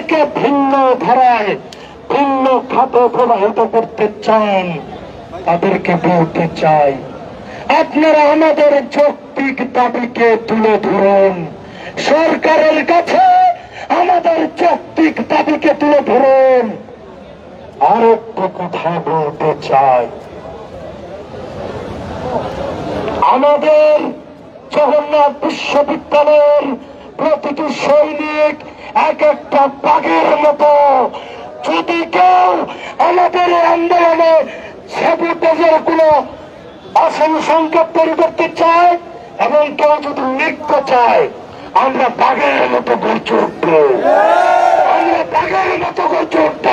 যাদেরকে ভিন্ন ধারায় ভিন্ন খাতে প্রবাহিত করতে চান তাদেরকে বলতে চাই, আপনারা আমাদের যৌক্তিক দাবিকে তুলে ধরুন। সরকারের কাছে আমাদের যৌক্তিক দাবিকে তুলে ধরুন। আরেকটা কথা বলতে চাই, আমাদের জগন্নাথ বিশ্ববিদ্যালয়ের প্রতিটি সৈনিক এক একটা বাঘের মতো। যদি কেউ আমাদের আন্দোলনে সাবোটেজের কোন আসল সংকেত তৈরি করতে চায় এবং কেউ যদি লিখতে চায়, আমরা বাঘের মতো গর্জে উঠব, আমরা বাঘের মতো গর্জে উঠব।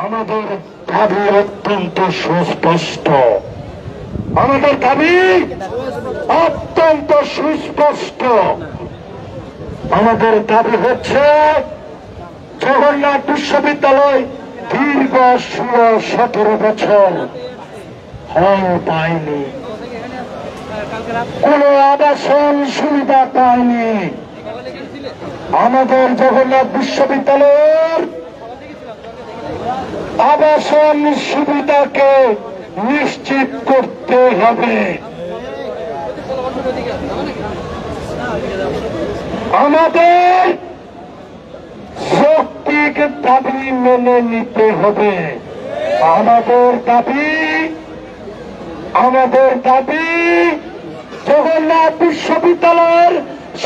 আমাদের দাবি অত্যন্ত সুস্পষ্ট, আমাদের দাবি অত্যন্ত সুস্পষ্ট। আমাদের দাবি হচ্ছে জগন্নাথ বিশ্ববিদ্যালয় দীর্ঘ 16-17 বছর হল পায়নি, কোন আবাসন সুবিধা পায়নি। আমাদের জগন্নাথ বিশ্ববিদ্যালয়ের আবাসন সুবিধাকে নিশ্চিত করতে হবে। আমাদের যৌক্তিক দাবি মেনে নিতে হবে। আমাদের দাবি জগন্নাথ বিশ্ববিদ্যালয়ের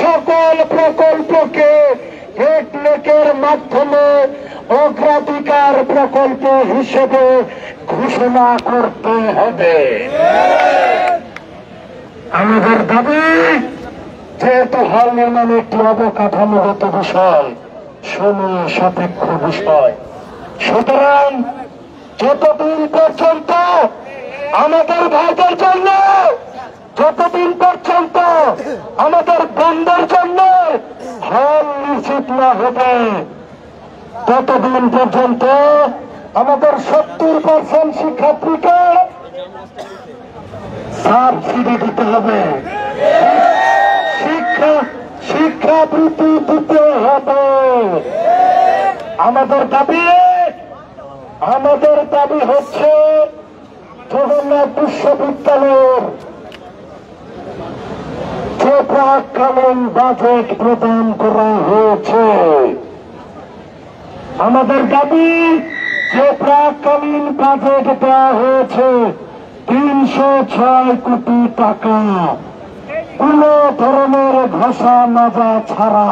সকল প্রকল্পকে রেকলেকের মাধ্যমে অগ্রাধিকার প্রকল্প হিসেবে ঘোষণা করতে হবে। আমাদের দাবি, যেহেতু হল নির্মাণ একটি অবকাঠামোগত বিষয়, সময় সাপেক্ষ বিষয়, সুতরাং যতদিন পর্যন্ত আমাদের ভাইদের জন্য, যতদিন পর্যন্ত আমাদের বন্ধের জন্য হল নিশ্চিত না হবে, ততদিন পর্যন্ত আমাদের 70% শিক্ষার্থীকে সাবসিডি দিতে হবে, শিক্ষাবৃত্তি দিতে হবে। আমাদের দাবি হচ্ছে জগন্নাথ বিশ্ববিদ্যালয়ের যে প্রাক্কালীন বাজেট প্রদান করা হয়েছে, আমাদের দাবি যে প্রাক্কালীন বাজেট দেওয়া হয়েছে 306 কোটি টাকা, কোন ধরনের ঘষা মাজা ছাড়া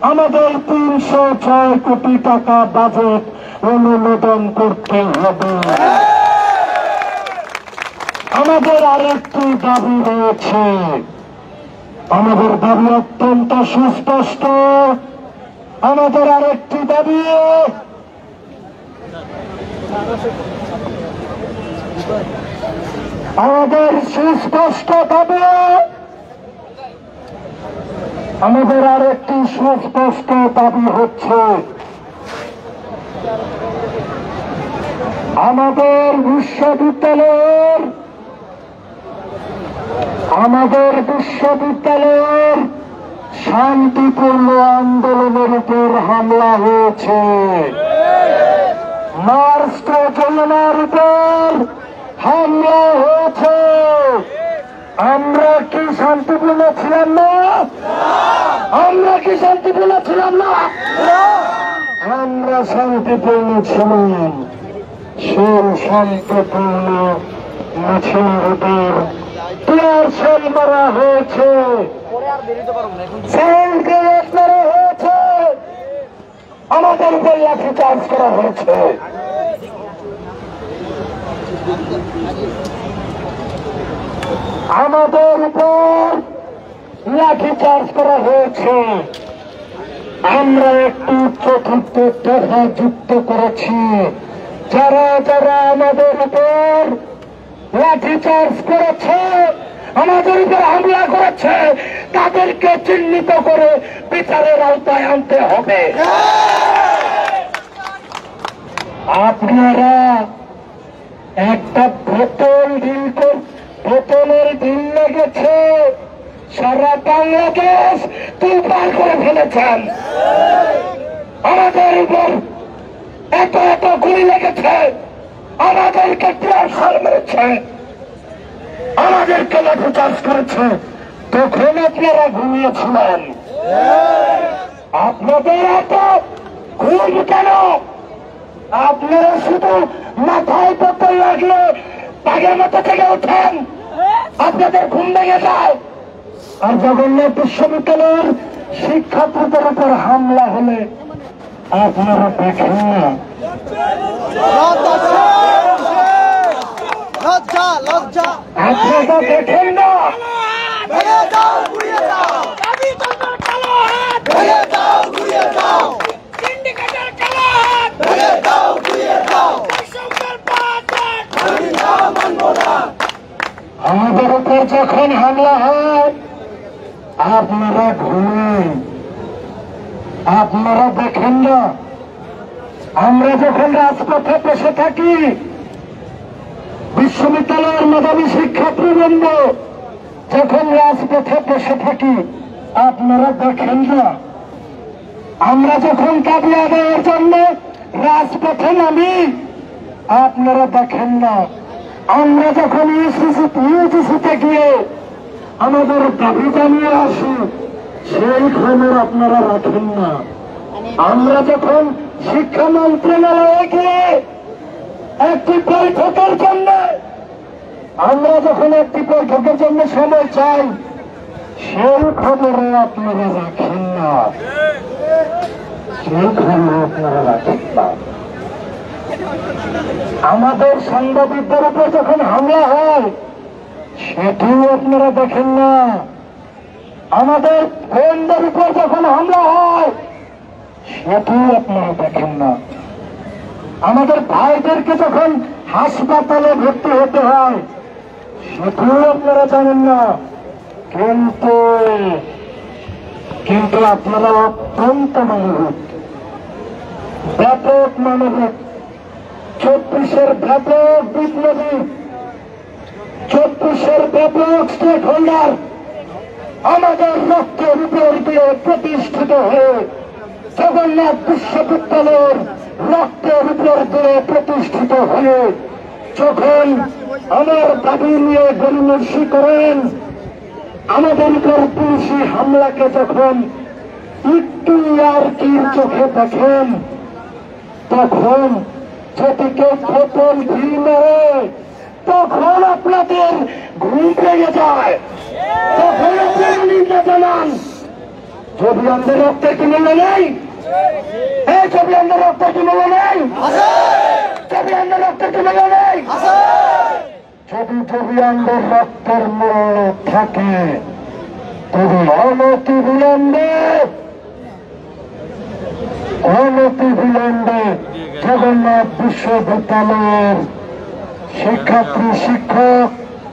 আমাদের 306 কোটি টাকা বাজেট অনুমোদন করতে হবে। আমাদের আরেকটি দাবি রয়েছে, আমাদের দাবি অত্যন্ত সুস্পষ্ট। আমাদের আরেকটি দাবি, আমাদের সুস্পষ্ট দাবি, আমাদের আরেকটি সুস্পষ্ট দাবি হচ্ছে আমাদের বিশ্ববিদ্যালয়ের শান্তিপূর্ণ আন্দোলনের উপর হামলা হয়েছে, মার্চ যোজনার উপর হামলা হয়েছে। আমরা কি শান্তিপূর্ণ ছিলাম না? আমরা কি শান্তিপূর্ণ ছিলাম না? আমরা শান্তিপূর্ণ ছিলাম। সেই শান্তিপূর্ণ মিছিলের উপর টিয়ার সেল মারা হয়েছে, মারা হয়েছে, আমাদের উপর লাঠি চার্জ করা হয়েছে। আমাদের উপর লাঠি চার্জ করা হয়েছে। আমরা একটি চতুর্থ দফা যুক্ত করেছি, যারা যারা আমাদের উপর লাঠি চার্জ করেছে, আমাদের উপর হামলা করেছে, তাদেরকে চিহ্নিত করে বিচারের আওতায় আনতে হবে। আপনারা একটা বোতলের দিন লেগেছে, সারা বাংলাদেশ তুলপাড় করে ফেলেছেন। আমাদের উপর এত এত গুলি লেগেছে, আমাদেরকে টিয়ারশাল মেরেছে, আমাদেরকে লাঠিচার্জ করেছে, তখন আপনারা ঘুমিয়েছিলেন। আপনাদের এত ঘুম কেন? আপনারা শুধু মাথায় পত্র লাগলে বাঘের মতো থেকে ওঠেন, আপনাদের ঘুম ভেঙে যায়। আর জগন্নাথ বিশ্ববিদ্যালয়ের শিক্ষার্থীদের উপর হামলা হলে আপনারা দেখেন না। আপনারা দেখেন না। আমাদের উপর যখন হামলা হয় আপনারা ঘুমেন, আপনারা দেখেন না। আমরা যখন রাজপথে বসে থাকি, বিশ্ববিদ্যালয়ের মেধাবী শিক্ষার্থীবৃন্দ যখন রাজপথে বসে থাকি, আপনারা দেখেন না। আমরা যখন দাবি আদায়ের জন্য রাজপথে নামি, আপনারা দেখেন না। আমরা যখন ইউজিসিতে গিয়ে আমাদের দাবি জানিয়ে আসি, সেই খবর আপনারা রাখেন না। আমরা যখন শিক্ষা মন্ত্রণালয়ে গিয়ে একটি বৈঠকের জন্য সময় চাই, সেই খবরে আপনারা রাখেন না। সেই খবর আপনারা রাখেন না। আমাদের সাংবাদিকদের উপর যখন হামলা হয়, সেটিও আপনারা দেখেন না। আমাদের গোয়েন্দার উপর যখন হামলা হয়, সেটিও আপনারা দেখেন না। আমাদের ভাইদেরকে যখন হাসপাতালে ভর্তি হতে হয়, সেটিও আপনারা জানেন না। কিন্তু আপনারা অত্যন্ত মানবিক, ব্যাপক মানবিক, 24-এর ব্যাপক বিপ্লবী, 24-এর ব্যাপক স্টেক হোল্ডার আমাদের রক্তের উপর দিয়ে প্রতিষ্ঠিত হয়ে, জগন্নাথ বিশ্ববিদ্যালয়ের রক্তের উপর দিয়ে প্রতিষ্ঠিত হয়ে যখন আমার দাবি নিয়ে গরিমসি করেন, আমাদের উপর পুলিশি হামলাকে যখন একটু আর কি চোখে দেখেন, তখন যেটিকে বোতল ঘি মেরে তখন আপনাদের ঘুম ভেঙে যায়, তখন আপনারা নিন্দা জানান। যদি আমাদের রক্তের কি মূল্য নেই? যদি আমাদের রক্তের কি মূল্য নেই? যদি আমাদের রক্তের কি মূল্য নেই? যদি আমাদের রক্তের মূল্য থাকে, তবে অনতি বিলম্বে জগন্নাথ বিশ্ববিদ্যালয়ের শিক্ষার্থী, শিক্ষক,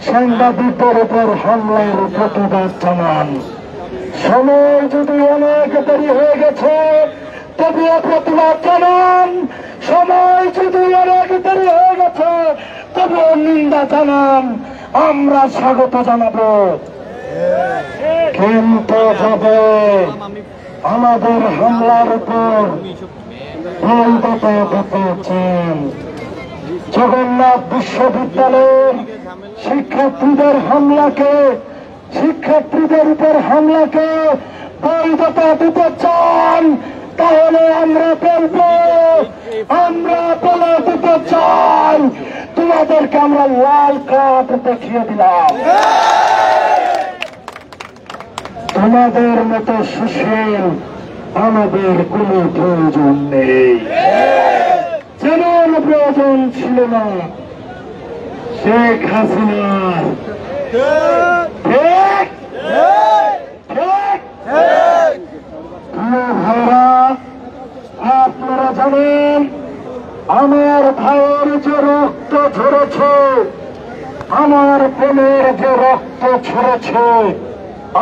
সাংবাদিকদের উপর হামলার প্রতিবাদ জানান। সময় যদি অনেক দেরি হয়ে গেছে, তবুও প্রতিবাদ জানান। সময় যদি অনেক দেরি হয়ে গেছে, তবুও নিন্দা জানান। আমরা স্বাগত জানাবো। কিন্তু যাবে আমাদের হামলার উপর জগন্নাথ বিশ্ববিদ্যালয়ের শিক্ষার্থীদের উপর হামলাকে বৈধতা দিতে চান, তাহলে আমরা বলে দিতে চাই, তোমাদেরকে আমরা লাল কার্ড দেখিয়ে দিলাম। তোমাদের মতো সুশীল আমাদের কোনো প্রয়োজন নেই, যেমন প্রয়োজন ছিল না শেখ হাসিনার। আপনারা জানেন আমার ভাইয়ের যে রক্ত ঝরেছে, আমার বোনের যে রক্ত ঝরেছে,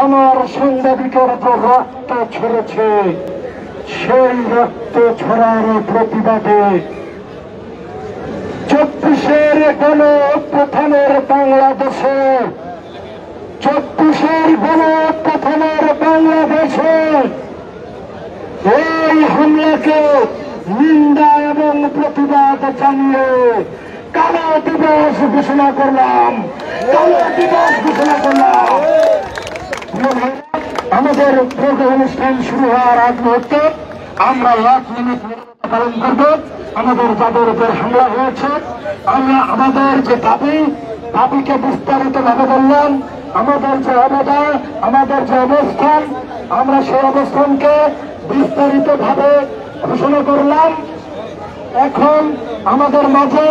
আমার সাংবাদিকের যে রক্ত ঝরেছে, সেই রক্ত ঝরার প্রতিবাদে 24-এর গণ অভ্যুত্থানের বাংলাদেশে, 24-এর গণ অভ্যুত্থানের বাংলাদেশে এই হামলাকে নিন্দা এবং প্রতিবাদ জানিয়ে কালো দিবস ঘোষণা করলাম। আমাদের অনুষ্ঠান শুরু হওয়ার আগ মুহূর্তে আমরা 1 মিনিট পালন করব। আমাদের যাদের উপর হামলা হয়েছে, আমরা আমাদের যে দাবিকে বিস্তারিত ভাবে বললাম। আমাদের যে অবদান, আমাদের যে অবস্থান, আমরা সেই অবস্থানকে বিস্তারিত ভাবে ঘোষণা করলাম। এখন আমাদের মাঝে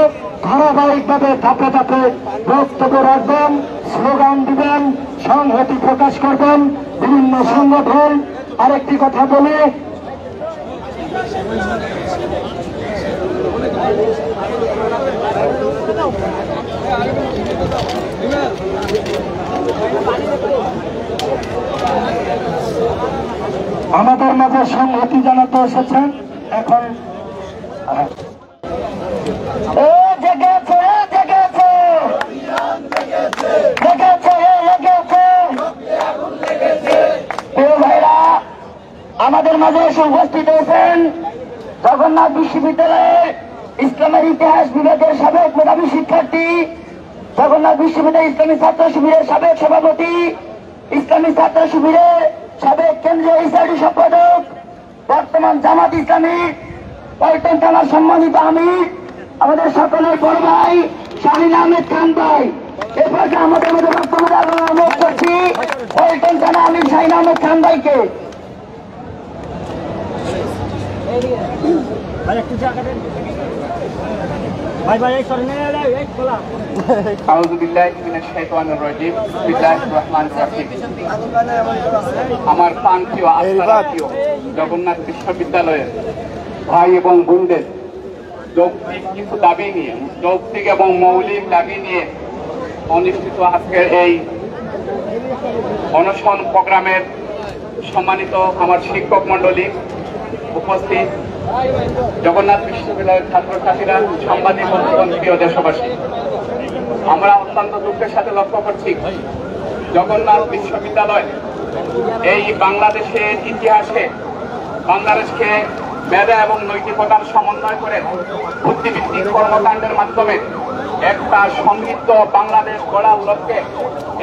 ধারাবাহিকভাবে ধাপে ধাপে বক্তব্য রাখবেন, স্লোগান দিবেন, সংহতি প্রকাশ করবেন বিভিন্ন সংগঠন। আরেকটি কথা বলে আমাদের মাঝে সংহতি জানাতে এসেছেন। এখন আমাদের মাঝে এসে উপস্থিত হয়েছেন জগন্নাথ বিশ্ববিদ্যালয়ের ইসলামের ইতিহাস বিভাগের সাবেক মেধাবী শিক্ষার্থী, জগন্নাথ বিশ্ববিদ্যালয় ইসলামী ছাত্র শিবিরের সাবেক সভাপতি, ইসলামী ছাত্র শিবিরের সাবেক কেন্দ্রীয় ইসলামী সম্পাদক, বর্তমান জামাত ইসলামী পল্টন থানার সম্মানিত আমির, আমাদের সকলের বড় ভাই শাহিন আহমেদ খান ভাই। এরপর আমাদের মধ্যে বক্তব্য অনুরোধ করছি পল্টন থানা আমির শাহিন আহমেদ খান ভাইকে। আমার প্রান্তীয় জগন্নাথ বিশ্ববিদ্যালয়ের ভাই এবং বোনদের যৌক্তিক কিছু দাবি নিয়ে, যৌক্তিক এবং মৌলিক দাবি নিয়ে অনুষ্ঠিত আজকের এই অনশন প্রোগ্রামের সম্মানিত আমার শিক্ষক মন্ডলী, উপস্থিত জগন্নাথ বিশ্ববিদ্যালয়ের ছাত্রছাত্রীরা, সাংবাদিক বন্ধুগণ, প্রিয় দেশবাসী, আমরা অত্যন্ত দুঃখের সাথে লক্ষ্য করছি জগন্নাথ বিশ্ববিদ্যালয় এই বাংলাদেশের ইতিহাসে বাংলাদেশকে মেধা এবং নৈতিকতার সমন্বয় করে বুদ্ধিভিত্তিক কর্মকাণ্ডের মাধ্যমে একটা সমৃদ্ধ বাংলাদেশ গড়ার লক্ষ্যে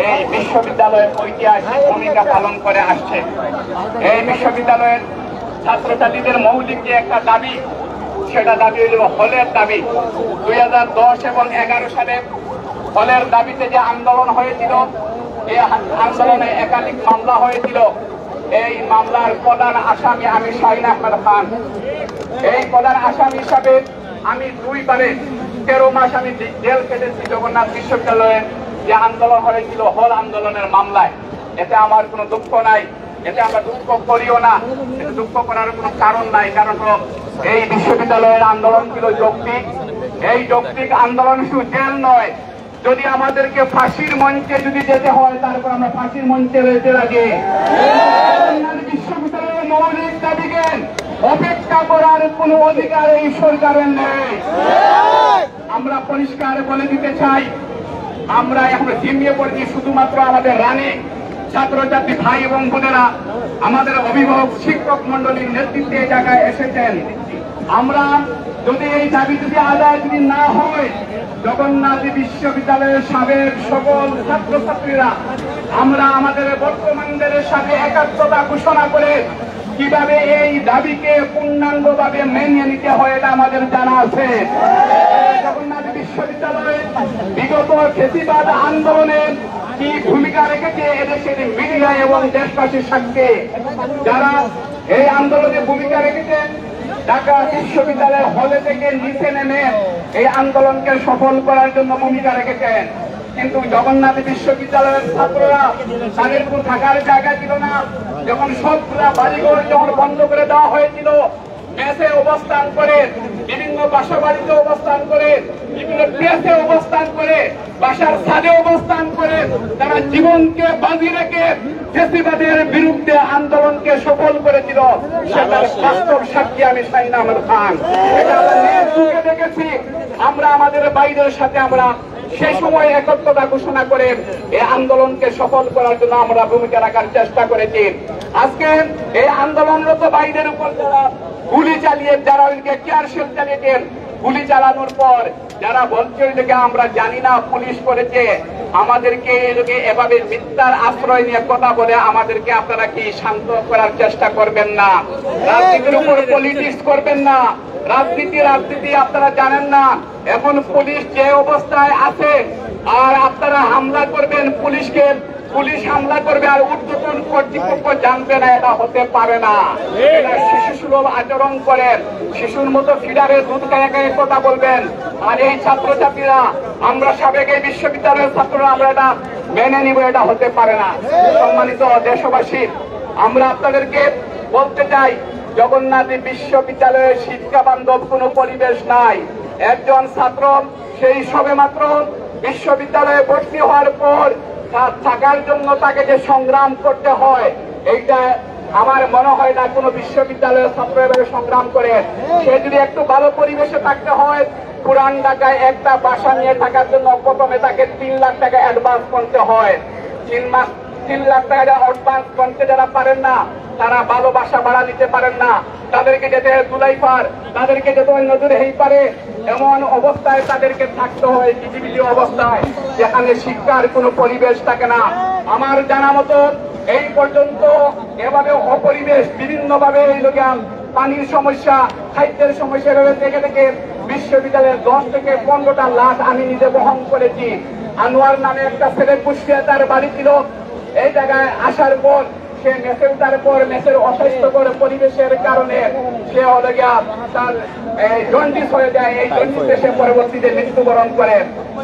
এই বিশ্ববিদ্যালয়ের ঐতিহাসিক ভূমিকা পালন করে আসছে। এই বিশ্ববিদ্যালয়ের ছাত্রছাত্রীদের মৌলিক যে একটা দাবি, সেটা দাবি হল হলের দাবি। 2010 এবং 11 সালে হলের দাবিতে যে আন্দোলন হয়েছিল, এই আন্দোলনে একাধিক মামলা হয়েছিল। এই মামলার প্রধান আসামি আমি শাহিন আহমেদ খান। এই প্রধান আসামি হিসাবে আমি 2 বারে 13 মাস আমি জেল কেটেছি জগন্নাথ বিশ্ববিদ্যালয়ে যে আন্দোলন হয়েছিল হল আন্দোলনের মামলায়। এতে আমার কোনো দুঃখ নাই, এতে আমরা দুঃখ করিও না, এতে দুঃখ করার কোনো কারণ নাই। কারণ এই বিশ্ববিদ্যালয়ের আন্দোলন ছিল যৌক্তিক। এই যৌক্তিক আন্দোলন শুধু জেল নয়, যদি আমাদেরকে ফাঁসির মঞ্চে যদি যেতে হয়, তারপর আমরা ফাঁসির মঞ্চে যেতে লাগে। বিশ্ববিদ্যালয়ের মৌলিক দাবিকে অপেক্ষা করার কোন অধিকার এই সরকারের নেই। আমরা পরিষ্কার বলে দিতে চাই, আমরা এখন ঝিমিয়ে পড়েছি শুধুমাত্র আমাদের রানে ছাত্রছাত্রী ভাই এবং বোনেরা, আমাদের অভিভাবক শিক্ষক মন্ডলীর নেতৃত্বে এই জায়গায় এসেছেন। আমরা যদি এই দাবি যদি আদায় যদি না হয়, জগন্নাথ বিশ্ববিদ্যালয়ের সাবেক সকল ছাত্রছাত্রীরা আমরা আমাদের বর্তমানদের সাথে একাত্মতা ঘোষণা করে কিভাবে এই দাবিকে পূর্ণাঙ্গভাবে মেনে নিতে হয় এটা আমাদের জানা আছে। জগন্নাথ বিশ্ববিদ্যালয়ে বিগত ফ্যাসিবাদ আন্দোলনে কি ভূমিকা রেখেছে এদেশের মিডিয়া এবং দেশবাসীর সাথে যারা এই আন্দোলনে ভূমিকা রেখেছেন, ঢাকা বিশ্ববিদ্যালয়ের হলে থেকে নিচে নেমে এই আন্দোলনকে সফল করার জন্য ভূমিকা রেখেছেন। কিন্তু জগন্নাথ বিশ্ববিদ্যালয়ের ছাত্ররা তাদের কোনো থাকার জায়গা ছিল না। যখন সবগুলা বাড়িঘর যখন বন্ধ করে দেওয়া হয়েছিল, মেসে অবস্থান করে, বিভিন্ন বাসা বাড়িতে অবস্থান করে, বিভিন্ন প্লেসে অবস্থান করে, বাসার ছাদে অবস্থান করে তারা জীবনকে বাজি রেখে ফ্যাসিবাদের বিরুদ্ধে আন্দোলনকে সফল করেছিল। সেটার বাস্তব সাক্ষী আমি শাহিন আহমেদ খান। এটা আমরা দেখেছি। আমরা আমাদের বাইরের সাথে আমরা সেই সময় একত্রতা ঘোষণা করে এই আন্দোলনকে সফল করার জন্য আমরা ভূমিকা রাখার চেষ্টা করেছি। আজকে এই আন্দোলনরত ভাইদের উপর যারা গুলি চালিয়ে, যারা ওইদিকে কেয়ারশেল চালিয়েছেন, গুলি চালানোর পর যারা বলছে ওইদিকে আমরা জানি না পুলিশ করেছে, আমাদেরকে এভাবে মিথ্যার আশ্রয় নিয়ে কথা বলে আমাদেরকে আপনারা কি শান্ত করার চেষ্টা করবেন না? রাজনীতির উপর পলিটিক্স করবেন না। রাজনীতি আপনারা জানেন না এখন পুলিশ যে অবস্থায় আছে, আর আপনারা হামলা করবেন পুলিশকে, পুলিশ হামলা করবে আর ঊর্ধ্বতন কর্তৃপক্ষ জানবে না, এটা হতে পারে না। এটা শিশু সুলভ আচরণ করেন, শিশুর মতো ফিডারের দুধ গায়ে গায়ে কথা বলবেন। আর এই ছাত্রছাত্রীরা, আমরা সাবেক এই বিশ্ববিদ্যালয়ের ছাত্ররা, আমরা এটা মেনে নিব, এটা হতে পারে না। সম্মানিত দেশবাসী, আমরা আপনাদেরকে বলতে চাই, জগন্নাথ বিশ্ববিদ্যালয়ের শিক্ষা বান্ধব কোনো পরিবেশ নাই। একজন ছাত্র সেই সবেমাত্র বিশ্ববিদ্যালয়ে ভর্তি হওয়ার পর তার থাকার জন্য তাকে যে সংগ্রাম করতে হয়, এইটা আমার মনে হয় না কোনো বিশ্ববিদ্যালয়ের ছাত্র এভাবে সংগ্রাম করে। সে যদি একটু ভালো পরিবেশে থাকতে হয়, পুরান ঢাকায় একটা বাসা নিয়ে থাকার জন্য প্রথমে তাকে 3 লাখ টাকা অ্যাডভান্স করতে হয়। 3 লাখ টাকা অ্যাডভান্স করতে যারা পারেন না, তারা ভালো বাসা ভাড়া নিতে পারেন না, তাদেরকে যেতে হয় দুলাইপার, তাদেরকে যেতে হয় নজরে হেই পারে। এমন অবস্থায় তাদেরকে থাকতে হয় নিজিবিলি অবস্থায়, যেখানে শিক্ষার কোনো পরিবেশ থাকে না। আমার জানা মতো এই পর্যন্ত এভাবে অপরিবেশ বিভিন্নভাবে এই লোক পানির সমস্যা, খাদ্যের সমস্যা এভাবে থেকে থেকে বিশ্ববিদ্যালয়ের 10 থেকে 15টা লাশ আমি নিজে বহন করেছি। আনোয়ার নামে একটা ছেলে কুষ্টিয়া, তার বাড়ি ছিল এই জায়গায় আসার পর সে মেসে উঠার পর মেসের অস্বাস্থ্যকর পরিবেশের কারণে সে হলো গিয়া তার জন্ডিস হয়ে যায়। এই জন্ডিসে সে পরবর্তীতে মৃত্যুবরণ করে।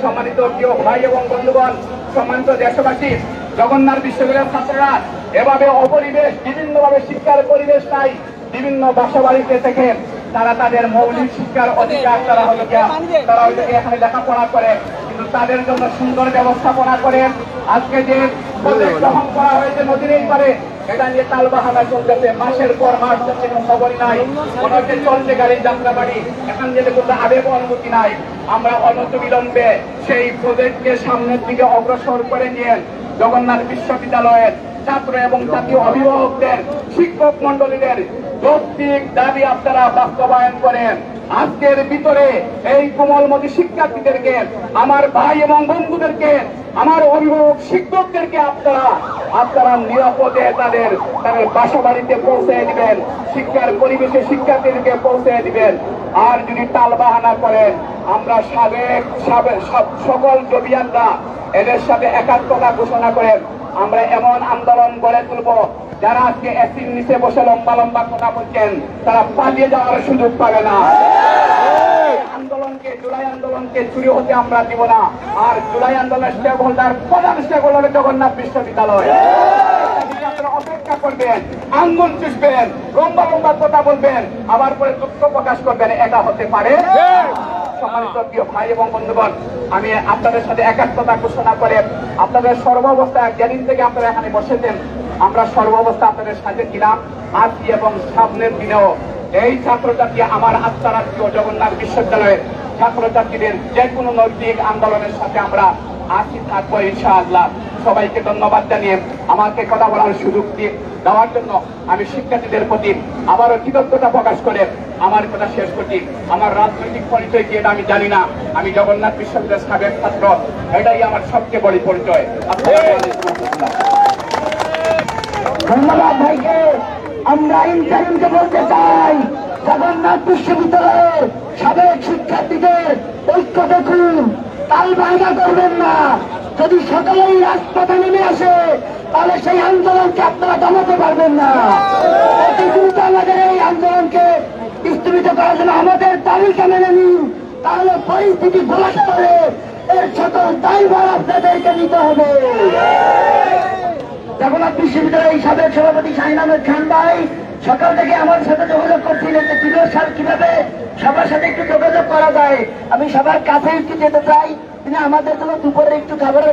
সম্মানিত প্রিয় ভাই এবং বন্ধুগণ, সম্মানিত দেশবাসী, জগন্নাথ বিশ্ববিদ্যালয়ের ছাত্ররা এভাবে অপরিবেশ, বিভিন্নভাবে শিক্ষার পরিবেশ নাই, বিভিন্ন বাসা বাড়িতে থেকে তারা তাদের মৌলিক শিক্ষার অধিকার তারা হলো গিয়া তারা এখানে লেখাপড়া করে, কিন্তু তাদের জন্য সুন্দর ব্যবস্থাপনা করে। আজকে যে প্রজেক্ট গ্রহণ করা হয়েছে নদীর এই পারে, এটা নিয়ে তালবাহানা চলতেছে, মাসের পর মাস চলছে, কোনো খবরই নাই। মনে হচ্ছে চলছে গাড়ির যাত্রাবাড়ি, এখান থেকে কোনো আবেগ অনুমতি নাই। আমরা অনত বিলম্বে সেই প্রজেক্টকে সামনের দিকে অগ্রসর করে নিয়ে জগন্নাথ বিশ্ববিদ্যালয়ের ছাত্র এবং জাতীয় অভিভাবকদের, শিক্ষক মন্ডলীদের যৌক্তিক দাবি আপনারা বাস্তবায়ন করেন। আজকের ভিতরে এই কোমলমতি শিক্ষার্থীদেরকে, আমার ভাই এবং বন্ধুদেরকে, আমার অভিভাবক শিক্ষকদেরকে আপনারা নিরাপদে তাদের বাসা বাড়িতে পৌঁছে দিবেন, শিক্ষার পরিবেশে শিক্ষার্থীদেরকে পৌঁছে দিবেন। আর যদি টালবাহানা করেন, আমরা সকল জবিয়ানরা এদের সাথে একাত্মতা ঘোষণা করেন আমরা এমন আন্দোলন গড়ে তুলব, যারা আজকে এসির নিচে বসে লম্বা লম্বা কথা বলছেন, তারা পালিয়ে যাওয়ার সুযোগ পাবে না। আন্দোলনকে, জুলাই আন্দোলনকে চুরি হতে আমরা দিব না। আর জুলাই আন্দোলনের স্টেক হোল্ডার, প্রধান স্টেক হোল্ডার জগন্নাথ বিশ্ববিদ্যালয়। আপনারা অপেক্ষা করবেন, আঙ্গুল চুষবেন, লম্বা লম্বা কথা বলবেন, আবার পরে দুঃখ প্রকাশ করবেন, এটা হতে পারে। সম্মানিত প্রিয় ভাই এবং বন্ধুগণ, আমি আপনাদের সাথে একাত্মতা ঘোষণা করে আপনাদের সর্বাবস্থায়, যেদিন থেকে আপনারা এখানে বসেছেন, আমরা সর্বাবস্থা আপনাদের সাথে ছিলাম। আজ এবং সামনের দিনেও এই ছাত্রছাত্রী আমার আত্মার আত্মীয় জগন্নাথ বিশ্ববিদ্যালয়ের ছাত্রছাত্রীদের যে কোনো নৈতিক আন্দোলনের সাথে আমরা আছি, থাকবো ইনশাআল্লাহ। সবাইকে ধন্যবাদ জানিয়ে আমাকে কথা বলার সুযোগ দেওয়ার জন্য আমি শিক্ষার্থীদের প্রতি আবারও কৃতজ্ঞতা প্রকাশ করে আমার কথা শেষ করছি। আমার রাজনৈতিক পরিচয় কি এটা আমি জানি না, আমি জগন্নাথ বিশ্ববিদ্যালয়ের সাবেক ছাত্র, এটাই আমার সবচেয়ে বড় পরিচয়। ধন্যবাদ ভাইকে। আমরা ইন্টারিমকে বলতে চাই, জগন্নাথ বিশ্ববিদ্যালয়ের সাবেক শিক্ষার্থীদের ঐক্য দেখুন, তালবাহানা করবেন না। যদি সকলেই রাজপথে নেমে আসে, তাহলে সেই আন্দোলনকে আপনারা দমাতে পারবেন না। অতি দ্রুত আমাদের এই আন্দোলনকে স্থগিত করার জন্য আমাদের দাবিকে মেনে নিন, তাহলে পরিস্থিতি ঘোলাটে করে এর সকল দায়ভার আপনাদেরকে নিতে হবে। জগন্নাথ বিশ্ববিদ্যালয়ের সাবেক সভাপতি শাহিন আহমেদ খান ভাই সকাল থেকে আমার সাথে যোগাযোগ করছিলেন যে কিভাবে সবার সাথে একটু যোগাযোগ করা যায়। আমি সবার কাছে একটু যেতে চাই, তিনি আমাদের জন্য দুপুরে একটু খাবারের